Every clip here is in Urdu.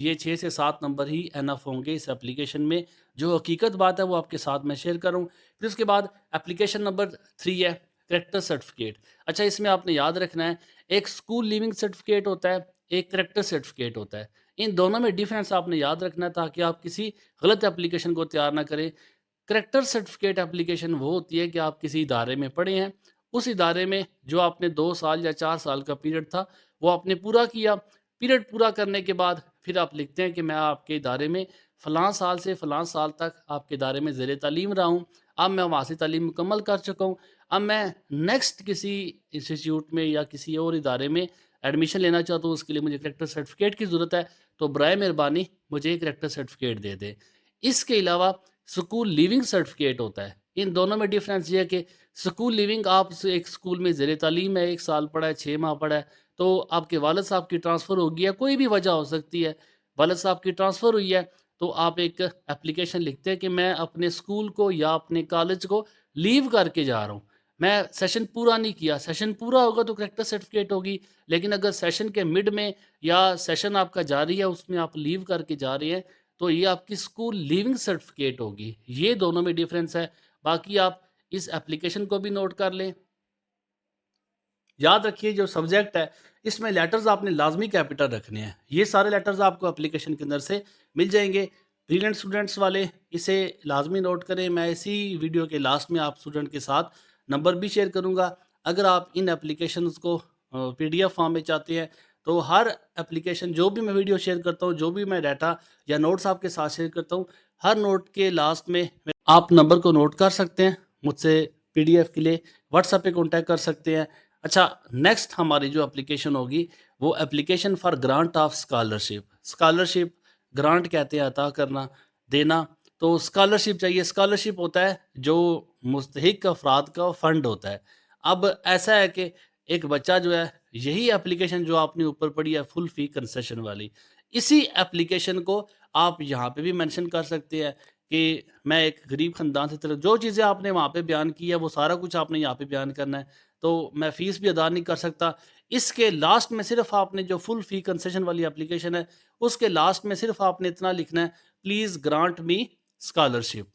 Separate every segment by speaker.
Speaker 1: یہ 6 سے 7 نمبر ہی انف ہوں گے اس اپلیکیشن میں. جو حقیقت بات ہے وہ آپ کے ساتھ میں شیئر کروں. پھر اس کے بعد اپلیکیشن نمبر 3 ہے کریکٹر سرٹیفکیٹ. اچھا اس میں آپ نے یاد رکھنا ہے ایک اسکول لیونگ سرٹیفکیٹ ہوتا ہے، ایک کریکٹر سرٹیفکیٹ ہوتا ہے. ان دونوں میں ڈیفرنس آپ نے یاد رکھنا ہے تاکہ آپ کسی غلط اپلیکیشن کو تیار نہ کریں. کریکٹر سرٹیفکیٹ اپلیکیشن وہ ہوتی ہے کہ آپ کسی ادارے میں پڑھے ہیں، اس ادارے میں جو آپ نے 2 سال یا 4 سال کا پیریڈ تھا وہ آپ نے پورا کیا. پیریڈ پورا کرنے کے بعد پھر آپ لکھتے ہیں کہ میں آپ کے ادارے میں فلاں سال سے فلاں سال تک آپ کے ادارے میں زیر تعلیم رہا ہوں، اب میں وہاں سے تعلیم مکمل کر چکا ہوں، اب میں نیکسٹ کسی انسٹیٹیوٹ میں یا کسی اور ادارے میں ایڈمیشن لینا چاہتا ہوں، اس کے لیے مجھے کریکٹر سرٹیفکیٹ کی ضرورت ہے، تو برائے مہربانی مجھے کریکٹر سرٹیفکیٹ دے دیں. اس کے علاوہ اسکول لیونگ سرٹیفکیٹ ہوتا ہے. ان دونوں میں ڈیفرنس یہ ہے کہ اسکول لیونگ آپ سے ایک اسکول میں زیر تعلیم ہے، 1 سال پڑھا ہے، 6 ماہ پڑھا ہے، تو آپ کے والد صاحب کی ٹرانسفر ہوگی ہے، کوئی بھی وجہ ہو سکتی ہے، والد صاحب کی ٹرانسفر ہوئی ہے، تو آپ ایک اپلیکیشن لکھتے ہیں کہ میں اپنے اسکول کو یا اپنے کالج کو لیو کر کے جا رہا ہوں، میں سیشن پورا نہیں کیا. سیشن پورا ہوگا تو کریکٹر سرٹیفکیٹ ہوگی، لیکن اگر سیشن کے مڈ میں یا سیشن آپ کا جاری ہے اس میں آپ لیو کر کے جا رہے ہیں تو یہ آپ کی اسکول لیونگ سرٹیفکیٹ ہوگی. یہ دونوں میں ڈیفرنس ہے. باقی آپ اس اپلیکیشن کو بھی نوٹ کر لیں. یاد رکھیے جو سبجیکٹ ہے اس میں لیٹرز آپ نے لازمی کیپٹل رکھنے ہیں. یہ سارے لیٹرز آپ کو اپلیکیشن کے اندر سے مل جائیں گے. بریلینٹ اسٹوڈنٹس والے اسے لازمی نوٹ کریں. میں اسی ویڈیو کے لاسٹ میں آپ اسٹوڈنٹ کے ساتھ نمبر بھی شیئر کروں گا. اگر آپ ان اپلیکیشنز کو پی ڈی ایف فارم میں چاہتے ہیں تو ہر اپلیکیشن جو بھی میں ویڈیو شیئر کرتا ہوں، جو بھی میں ڈیٹا یا نوٹس آپ کے ساتھ شیئر کرتا ہوں، ہر نوٹ کے لاسٹ میں آپ نمبر کو نوٹ کر سکتے ہیں. مجھ سے پی ڈی ایف کے لیے واٹس ایپ پہ کانٹیکٹ کر سکتے ہیں. اچھا نیکسٹ ہماری جو اپلیکیشن ہوگی وہ application for grant of scholarship. Scholarship grant کہتے ہیں عطا کرنا، دینا. تو اسکالرشپ چاہیے. اسکالرشپ ہوتا ہے جو مستحق افراد کا فنڈ ہوتا ہے. اب ایسا ہے کہ ایک بچہ جو ہے یہی اپلیکیشن جو آپ نے اوپر پڑھی ہے فل فی کنسیشن والی، اسی اپلیکیشن کو آپ یہاں پہ بھی مینشن کر سکتے ہیں کہ میں ایک غریب خاندان سے طرف جو چیزیں آپ نے وہاں پہ بیان کی ہے وہ سارا کچھ آپ نے یہاں پہ بیان کرنا ہے. تو میں فیس بھی ادا نہیں کر سکتا. اس کے لاسٹ میں صرف آپ نے جو فل فی کنسیشن والی اپلیکیشن ہے اس کے لاسٹ میں صرف آپ نے اتنا لکھنا ہے please grant me scholarship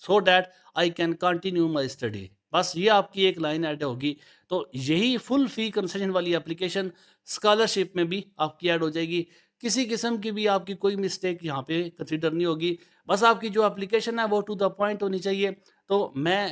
Speaker 1: so that I can continue my study. بس یہ آپ کی ایک لائن ایڈ ہوگی. تو یہی فل فی کنسیشن والی اپلیکیشن اسکالرشپ میں بھی آپ کی ایڈ ہو جائے گی. کسی قسم کی بھی آپ کی کوئی مسٹیک یہاں پہ کنسیڈر نہیں ہوگی. بس آپ کی جو اپلیکیشن ہے وہ ٹو دا پوائنٹ ہونی چاہیے. تو میں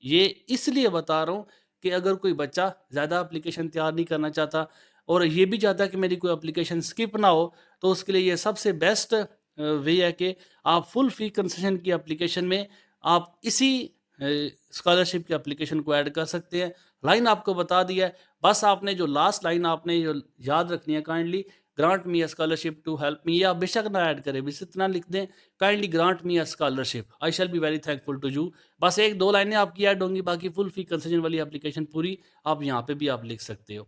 Speaker 1: یہ اس لیے بتا رہا ہوں کہ اگر کوئی بچہ زیادہ اپلیکیشن تیار نہیں کرنا چاہتا اور یہ بھی چاہتا ہے کہ میری کوئی اپلیکیشن سکپ نہ ہو، تو اس کے لیے یہ سب سے بیسٹ وے ہے کہ آپ فل فی کنسیشن کی اپلیکیشن میں آپ اسی اسکالرشپ کی اپلیکیشن کو ایڈ کر سکتے ہیں. لائن آپ کو بتا دیا ہے. بس آپ نے جو لاسٹ لائن آپ نے جو یاد رکھنی ہے kindly grant me scholarship to help me, یا بے شک نہ ایڈ کرے، بس اتنا لکھ دیں kindly grant me scholarship I shall be very thankful to you. بس 1-2 لائنیں آپ کی ایڈ ہوں گی، باقی فل فی کنسیشن والی اپلیکیشن پوری آپ یہاں پہ بھی آپ لکھ سکتے ہو.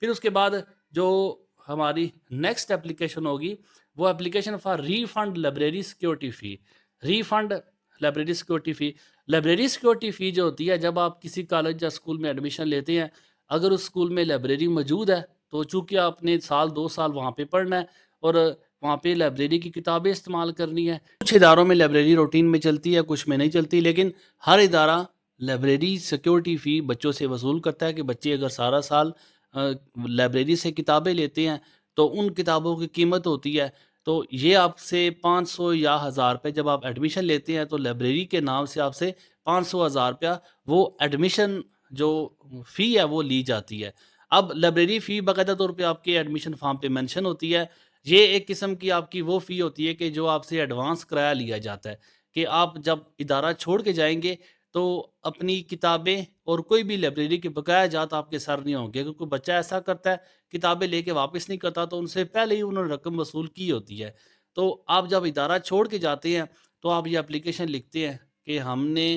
Speaker 1: پھر اس کے بعد جو ہماری نیکسٹ اپلیکیشن ہوگی وہ application for refund library security fee. Refund library security fee. Library security fee جو ہوتی ہے جب آپ کسی کالج یا اسکول میں ایڈمیشن لیتے ہیں، اگر اس اسکول میں لائبریری موجود ہے تو چونکہ آپ نے 1-2 سال وہاں پہ پڑھنا ہے اور وہاں پہ لائبریری کی کتابیں استعمال کرنی ہے. کچھ اداروں میں لائبریری روٹین میں چلتی ہے، کچھ میں نہیں چلتی، لیکن ہر ادارہ لائبریری سیکورٹی فی بچوں سے وصول کرتا ہے کہ بچے اگر سارا سال لائبریری سے کتابیں لیتے ہیں تو ان کتابوں کی قیمت ہوتی ہے. تو یہ آپ سے 500 یا 1000 روپے جب آپ ایڈمیشن لیتے ہیں تو لائبریری کے نام سے آپ سے 500-1000 روپیہ وہ ایڈمیشن جو فی ہے وہ لی جاتی ہے. اب لائبریری فی باقاعدہ طور پہ آپ کے ایڈمیشن فارم پہ مینشن ہوتی ہے. یہ ایک قسم کی آپ کی وہ فی ہوتی ہے کہ جو آپ سے ایڈوانس کرایہ لیا جاتا ہے کہ آپ جب ادارہ چھوڑ کے جائیں گے تو اپنی کتابیں اور کوئی بھی لائبریری کے بقایا جات آپ کے سر نہیں ہوں گے. اگر کوئی بچہ ایسا کرتا ہے کتابیں لے کے واپس نہیں کرتا تو ان سے پہلے ہی انہوں نے رقم وصول کی ہوتی ہے. تو آپ جب ادارہ چھوڑ کے جاتے ہیں تو آپ یہ اپلیکیشن لکھتے ہیں کہ ہم نے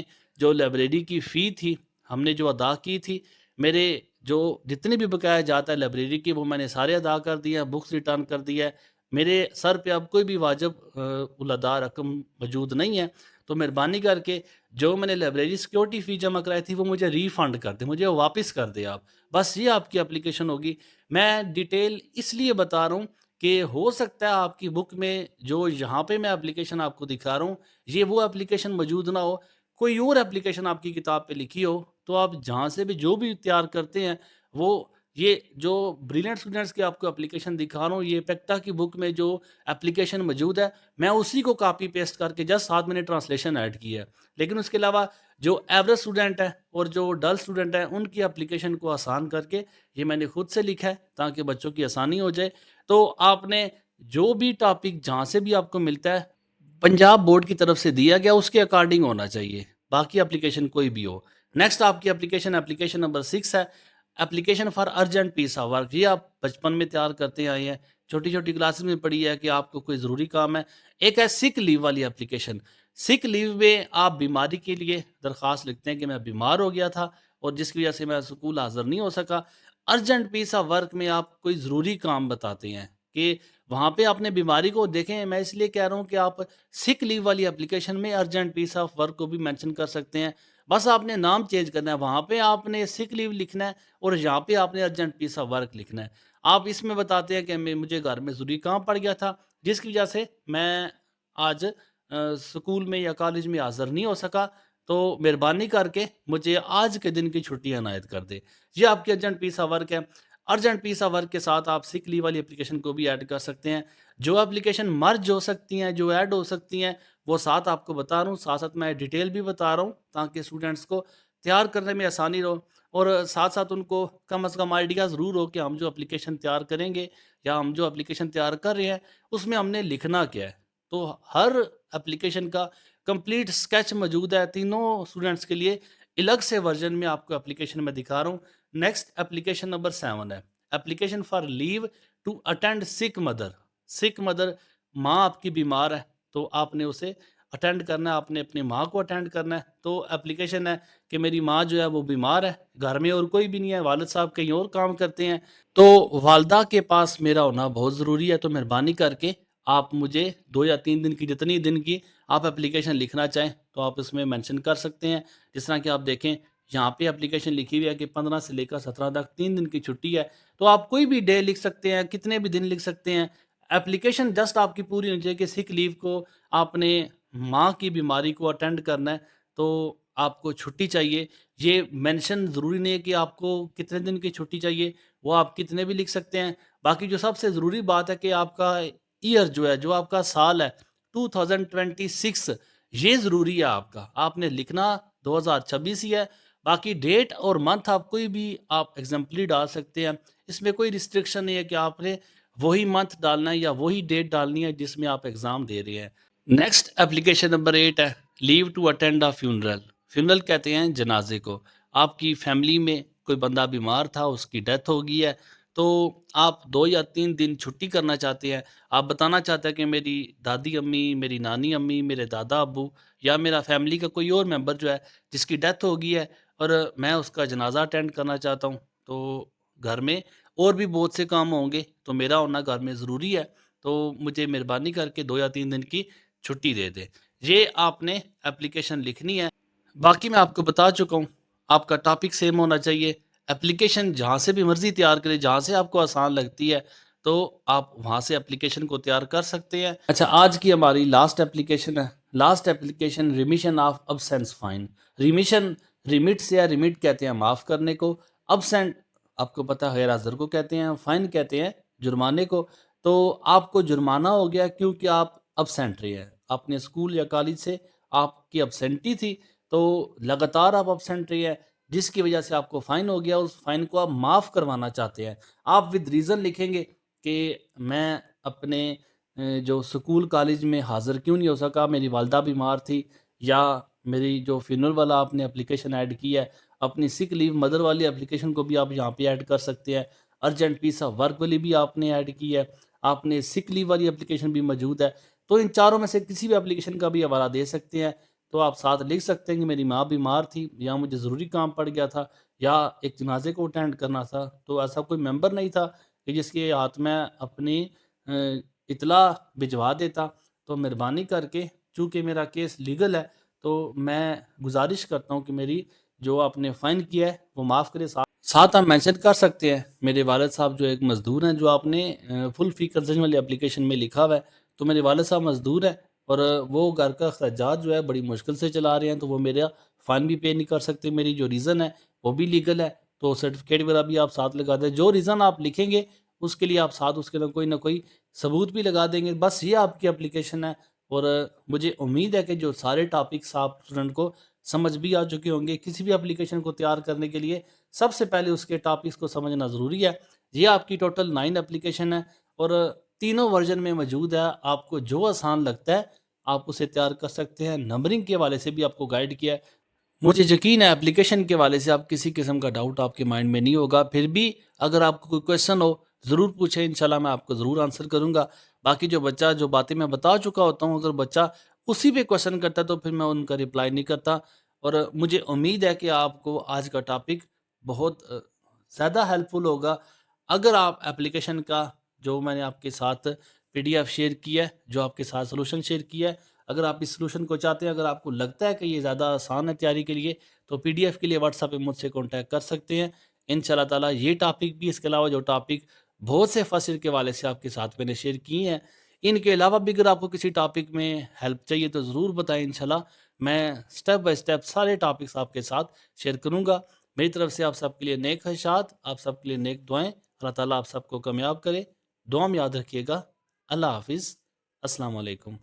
Speaker 1: جو لائبریری کی فی تھی ہم نے جو ادا کی تھی، میرے جو جتنے بھی بقایا جاتا ہے لائبریری کی وہ میں نے سارے ادا کر دیا ہے، بکس ریٹرن کر دیا ہے، میرے سر پہ اب کوئی بھی واجب الادا رقم موجود نہیں ہے. تو مہربانی کر کے جو میں نے لائبریری سیکورٹی فی جمع کرائی تھی وہ مجھے ری فنڈ کر دیں، مجھے واپس کر دیں آپ. بس یہ آپ کی اپلیکیشن ہوگی. میں ڈیٹیل اس لیے بتا رہا ہوں کہ ہو سکتا ہے آپ کی بک میں جو یہاں پہ میں اپلیکیشن آپ کو دکھا رہا ہوں یہ وہ اپلیکیشن موجود نہ ہو، کوئی اور اپلیکیشن آپ کی کتاب پہ لکھی ہو، تو آپ جہاں سے بھی جو بھی تیار کرتے ہیں وہ یہ جو بریلینٹ اسٹوڈنٹس کی آپ کو اپلیکیشن دکھا رہا ہوں، یہ پیکٹا کی بک میں جو اپلیکیشن موجود ہے میں اسی کو کاپی پیسٹ کر کے جسٹ ساتھ میں نے ٹرانسلیشن ایڈ کی ہے. لیکن اس کے علاوہ جو ایوریج اسٹوڈنٹ ہے اور جو ڈل اسٹوڈنٹ ہے ان کی اپلیکیشن کو آسان کر کے یہ میں نے خود سے لکھا ہے تاکہ بچوں کی آسانی ہو جائے. تو آپ نے جو بھی ٹاپک جہاں سے بھی آپ کو ملتا ہے پنجاب بورڈ کی طرف سے دیا گیا اس کے اکارڈنگ ہونا چاہیے، باقی اپلیکیشن کوئی بھی ہو. نیکسٹ آپ کی اپلیکیشن نمبر 6 ہے application for urgent piece of work. یہ آپ بچپن میں تیار کرتے آئے ہیں، چھوٹی چھوٹی کلاسز میں پڑھی ہے کہ آپ کو کوئی ضروری کام ہے. ایک ہے سک لیو والی اپلیکیشن. سک لیو میں آپ بیماری کے لیے درخواست لکھتے ہیں کہ میں بیمار ہو گیا تھا اور جس کی وجہ سے میں اسکول حاضر نہیں ہو سکا. ارجنٹ پیس آف ورک میں آپ کوئی ضروری کام بتاتے ہیں کہ وہاں پہ آپ نے بیماری کو دیکھیں. میں اس لیے کہہ رہا ہوں کہ آپ سک لیو والی اپلیکیشن میں ارجنٹ پیس آف ورک کو بھی مینشن کر سکتے ہیں. بس آپ نے نام چینج کرنا ہے، وہاں پہ آپ نے سک لیو لکھنا ہے اور یہاں پہ آپ نے ارجنٹ پیس آف ورک لکھنا ہے. آپ اس میں بتاتے ہیں کہ مجھے گھر میں ضروری کام پڑ گیا تھا جس کی وجہ سے میں آج اسکول میں یا کالج میں حاضر نہیں ہو سکا، تو مہربانی کر کے مجھے آج کے دن کی چھٹی عنایت کر دے. یہ آپ کی ارجنٹ پیس آف ورک ہے. ارجنٹ پیس آف ورک کے ساتھ آپ سک لیو والی اپلیکیشن کو بھی ایڈ کر سکتے ہیں. جو اپلیکیشن مرج ہو سکتی ہیں، جو ایڈ ہو سکتی ہیں، وہ ساتھ آپ کو بتا رہا ہوں. ساتھ ساتھ میں ڈیٹیل بھی بتا رہا ہوں تاکہ اسٹوڈنٹس کو تیار کرنے میں آسانی رہو اور ساتھ ساتھ ان کو کم از کم آئیڈیا ضرور ہو کہ ہم جو اپلیکیشن تیار کریں گے یا ہم جو اپلیکیشن تیار کر رہے ہیں اس میں ہم نے لکھنا کیا ہے. تو ہر اپلیکیشن کا کمپلیٹ اسکیچ موجود ہے تینوں اسٹوڈنٹس کے لیے. الگ سے ورژن میں آپ کو اپلیکیشن میں دکھا رہا ہوں. نیکسٹ اپلیکیشن نمبر 7 ہے application for leave to attend sick mother. Sick mother, ماں آپ کی بیمار ہے تو آپ نے اسے اٹینڈ کرنا ہے، آپ نے اپنی ماں کو اٹینڈ کرنا ہے. تو اپلیکیشن ہے کہ میری ماں جو ہے وہ بیمار ہے، گھر میں اور کوئی بھی نہیں ہے، والد صاحب کہیں اور کام کرتے ہیں، تو والدہ کے پاس میرا ہونا بہت ضروری ہے. تو مہربانی کر کے آپ مجھے 2 یا 3 دن کی جتنی دن کی آپ اپلیکیشن لکھنا چاہیں تو آپ اس میں مینشن کر سکتے ہیں. جس طرح کہ آپ دیکھیں یہاں پہ اپلیکیشن لکھی ہوئی ہے کہ 15 سے لے کر 17 تک 3 دن کی چھٹی ہے. تو آپ کوئی بھی ڈے لکھ سکتے ہیں، کتنے بھی دن لکھ سکتے ہیں. اپلیکیشن جسٹ آپ کی پوری ہونی چاہیے کہ سک لیو کو آپ نے ماں کی بیماری کو اٹینڈ کرنا ہے تو آپ کو چھٹی چاہیے. یہ مینشن ضروری نہیں ہے کہ آپ کو کتنے دن کی چھٹی چاہیے، وہ آپ کتنے بھی لکھ سکتے ہیں. باقی جو سب سے ضروری بات ہے کہ آپ کا ایئر جو ہے، جو آپ کا سال ہے 2026، یہ ضروری ہے. آپ نے لکھنا 2026 ہی ہے. باقی ڈیٹ اور منتھ آپ کوئی بھی آپ ایگزامپلی ڈال سکتے ہیں. اس میں کوئی ریسٹرکشن نہیں ہے کہ آپ نے وہی منتھ ڈالنا ہے یا وہی ڈیٹ ڈالنی ہے جس میں آپ ایگزام دے رہے ہیں. نیکسٹ اپلیکیشن نمبر 8 ہے leave to attend a funeral. Funeral کہتے ہیں جنازے کو. آپ کی فیملی میں کوئی بندہ بیمار تھا، اس کی ڈیتھ ہو گئی ہے، تو آپ 2 یا 3 دن چھٹی کرنا چاہتے ہیں. آپ بتانا چاہتے ہیں کہ میری دادی امی، میری نانی امی، میرے دادا ابو یا میرا فیملی کا کوئی اور ممبر جو ہے جس کی ڈیتھ ہو گئی ہے اور میں اس کا جنازہ اٹینڈ کرنا چاہتا ہوں. تو گھر میں اور بھی بہت سے کام ہوں گے تو میرا ہونا گھر میں ضروری ہے، تو مجھے مہربانی کر کے 2 یا 3 دن کی چھٹی دے دیں. یہ آپ نے اپلیکیشن لکھنی ہے. باقی میں آپ کو بتا چکا ہوں آپ کا ٹاپک سیم ہونا چاہیے. اپلیکیشن جہاں سے بھی مرضی تیار کریں، جہاں سے آپ کو آسان لگتی ہے تو آپ وہاں سے اپلیکیشن کو تیار کر سکتے ہیں. اچھا، آج کی ہماری لاسٹ اپلیکیشن ہے. Last application remission of absence fine. Remission remit سے ہے، ریمٹ کہتے ہیں معاف کرنے کو، ابسینٹ آپ کو پتہ غیر حاضر کو کہتے ہیں، فائن کہتے ہیں جرمانے کو. تو آپ کو جرمانہ ہو گیا کیونکہ آپ ابسینٹ رہے ہیں. اپنے اسکول یا کالج سے آپ کی ابسینٹی تھی تو لگاتار آپ ابسینٹ رہے ہیں جس کی وجہ سے آپ کو فائن ہو گیا. اس فائن کو آپ معاف کروانا چاہتے ہیں. آپ ود ریزن لکھیں گے کہ میں اپنے جو اسکول کالج میں حاضر کیوں نہیں ہو سکا، میری والدہ بیمار تھی، یا میری جو فینول والا آپ نے اپلیکیشن ایڈ کی ہے، اپنی سک لیو مدر والی اپلیکیشن کو بھی آپ یہاں پہ ایڈ کر سکتے ہیں. ارجنٹ پیس آف ورک والی بھی آپ نے ایڈ کی ہے، آپ نے سک لیو والی اپلیکیشن بھی موجود ہے. تو ان چاروں میں سے کسی بھی اپلیکیشن کا بھی حوالہ دے سکتے ہیں. تو آپ ساتھ لکھ سکتے ہیں کہ میری ماں بیمار تھی یا مجھے ضروری کام پڑ گیا تھا یا ایک جنازے کو اٹینڈ کرنا تھا. تو ایسا کوئی ممبر نہیں تھا کہ جس کے ہاتھ میں اپنی اطلاع بھجوا دیتا. تو مہربانی کر کے، چونکہ میرا کیس لیگل ہے، تو میں گزارش کرتا ہوں کہ میری جو آپ نے فائن کیا ہے وہ معاف کرے. ساتھ آپ مینشن کر سکتے ہیں میرے والد صاحب جو ایک مزدور ہیں، جو آپ نے فل فی کنسیشن والی اپلیکیشن میں لکھا ہوا ہے، تو میرے والد صاحب مزدور ہیں اور وہ گھر کا اخراجات جو ہے بڑی مشکل سے چلا رہے ہیں، تو وہ میرا فائن بھی پے نہیں کر سکتے، میری جو ریزن ہے وہ بھی لیگل ہے، تو سرٹیفکیٹ وغیرہ بھی آپ ساتھ لگا دیں، جو ریزن آپ لکھیں گے اس کے لیے آپ ساتھ اس کے نہ کوئی ثبوت بھی لگا دیں گے، بس یہ آپ کی اپلیکیشن ہے۔ اور مجھے امید ہے کہ جو سارے ٹاپکس آپ اسٹوڈنٹ کو سمجھ بھی آ چکے ہوں گے۔ کسی بھی اپلیکیشن کو تیار کرنے کے لیے سب سے پہلے اس کے ٹاپکس کو سمجھنا ضروری ہے۔ یہ آپ کی ٹوٹل 9 اپلیکیشن ہے اور تینوں ورژن میں موجود ہے، آپ کو جو آسان لگتا ہے آپ اسے تیار کر سکتے ہیں۔ نمبرنگ کے حوالے سے بھی آپ کو گائیڈ کیا ہے۔ مجھے یقین ہے اپلیکیشن کے حوالے سے آپ کسی قسم کا ڈاؤٹ آپ کے مائنڈ میں نہیں ہوگا، پھر بھی اگر آپ کو کوئی کویشچن ہو ضرور پوچھیں، انشاءاللہ میں آپ کو ضرور آنسر کروں گا۔ باقی جو بچہ جو باتیں میں بتا چکا ہوتا ہوں، اگر بچہ اسی پہ کویشچن کرتا ہے تو پھر میں ان کا رپلائی نہیں کرتا۔ اور مجھے امید ہے کہ آپ کو آج کا ٹاپک بہت زیادہ ہیلپ فل ہوگا۔ اگر آپ اپلیکیشن کا جو میں نے آپ کے ساتھ پی ڈی ایف شیئر کیا ہے، جو آپ کے ساتھ سلوشن شیئر کیا ہے، اگر آپ اس سلوشن کو چاہتے ہیں، اگر آپ کو لگتا ہے کہ یہ زیادہ آسان ہے تیاری کے لیے، تو پی ڈی ایف کے لیے واٹس ایپ پہ مجھ سے کانٹیکٹ کر سکتے ہیں۔ انشاءاللہ تعالیٰ یہ ٹاپک بھی، اس کے علاوہ جو ٹاپک بہت سے فرسٹ ایئر کے والے سے آپ کے ساتھ میں نے شیئر کیے ہیں، ان کے علاوہ بھی اگر آپ کو کسی ٹاپک میں ہیلپ چاہیے تو ضرور بتائیں، انشاءاللہ میں اسٹیپ بائی اسٹیپ سارے ٹاپکس آپ کے ساتھ شیئر کروں گا۔ میری طرف سے آپ سب کے لیے نیک خواہشات، آپ سب کے لیے نیک دعائیں، اللہ تعالیٰ آپ سب کو کامیاب کرے۔ دعا میں یاد رکھیے گا۔ اللہ حافظ۔ السلام علیکم۔